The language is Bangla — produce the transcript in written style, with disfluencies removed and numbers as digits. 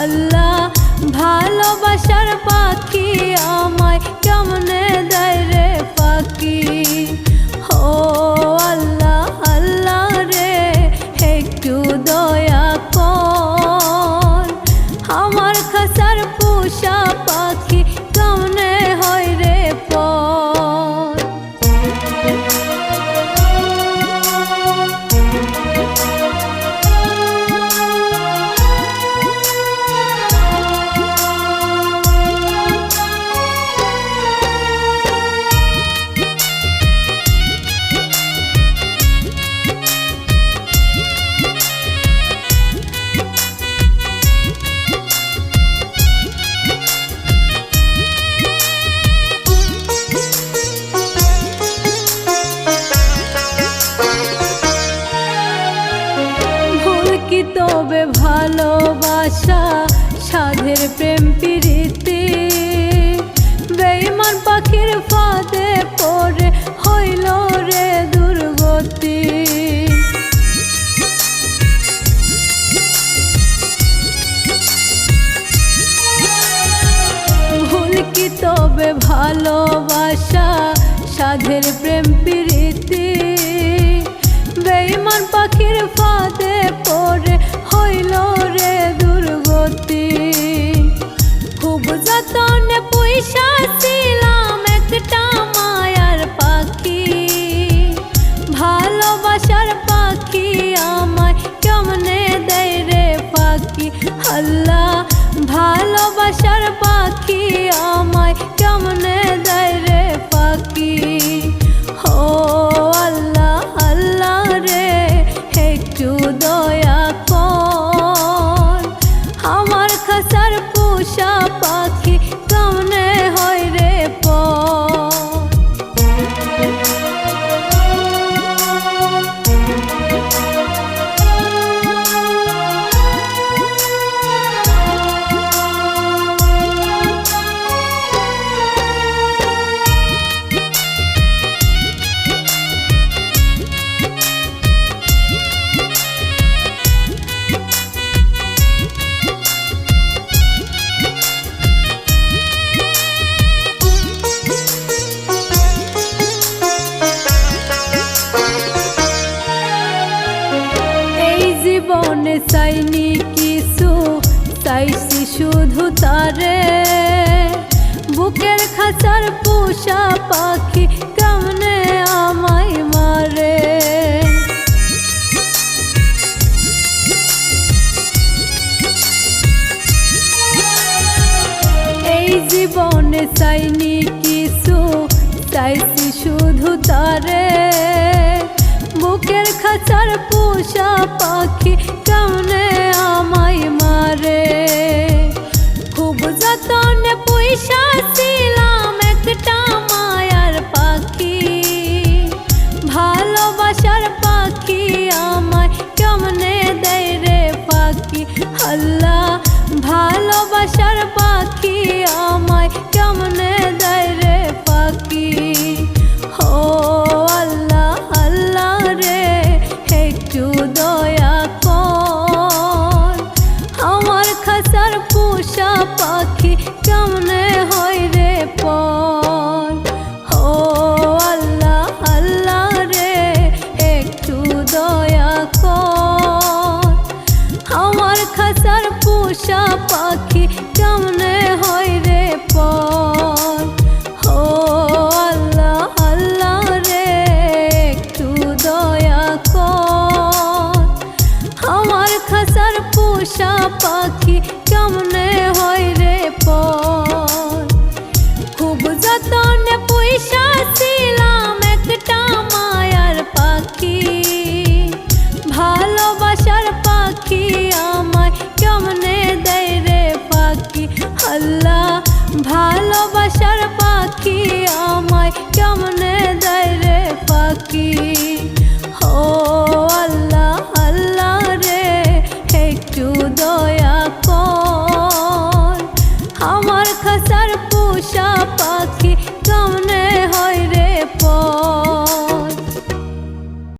আল্লাহ ভালোবাসার পাখি আমায় কেমনে দেয় রে পাখি। ও আল্লাহ আল্লাহ রে একটু দয়া কর, আমার খাসার পোষা পাখি কেমনে হয় রে পর। কি তবে ভালোবাসা সাধের প্রেম প্রীতি, বেঈমান পাখির ফাঁদে পড়ে হইল রে দুর্গতি। ভুল কি তবে ভালোবাসা সাধের প্রেম প্রীতি, বেঈমান পাখির ফাঁদে পড়ে হইল রে দুর্গতি। খুব যতনে পয়সা ছিলাম একটা মায়ার পাখি, ভালোবাসার পাখি আমায় কেমনে দেয় রে পাখি। আল্লাহ ভালোবাসার পাখি আমায় কেমনে দেয় রে পাখি। ও আল্লাহ আল্লাহ রে একটু দয়া কর, আমার খাসার পোষা পাখি কেমনে হয় রে পর। জীবনে চাইনি কিছু, চাইছি শুধু তারে, বুকের খাঁচার পোষা পাখি কেমনে আমায় মারে। এই জীবনে চাইনি কিছু, চাইছি শুধু তারে, বুকের খাঁচার পোষা পাখি কেমনে আমায় মারে। খুব যতনে পয়সা ছিলাম একটা মায়ার পাখি, ভালোবাসার পাখি আমায় কেমনে দেয় রে পাখি। আল্লাহ ভালোবাসার পাখি আমায় কেমনে দেয় রে পাখি। ও আল্লাহ আল্লাহ রে একটু দয়া কর, আমার খাসার পোষা পাখি কেমনে হয় রে পর। ও আল্লাহ আল্লাহ রে একটু দয়া কর, আমার খাসার পোষা পাখি কেমনে হয় রে পর। ও আল্লাহ আল্লাহ রে একটু দয়া কর, আমার খাসার পোষা পাখি কেমনে হয় রে পর। খুব যতনে পয়সা ছিলাম একটা মায়ার পাখি, ভালোবাসার পাখি আমায় কেমনে দেয় রে পাখি। আল্লাহ ভালোবাসার পাখি আমায় কেমনে দেয় রে পাখি। ও আল্লাহ আল্লাহ রে একটু দয়া কর, আমার খাসার পোষা পাখি কেমনে হয় রে।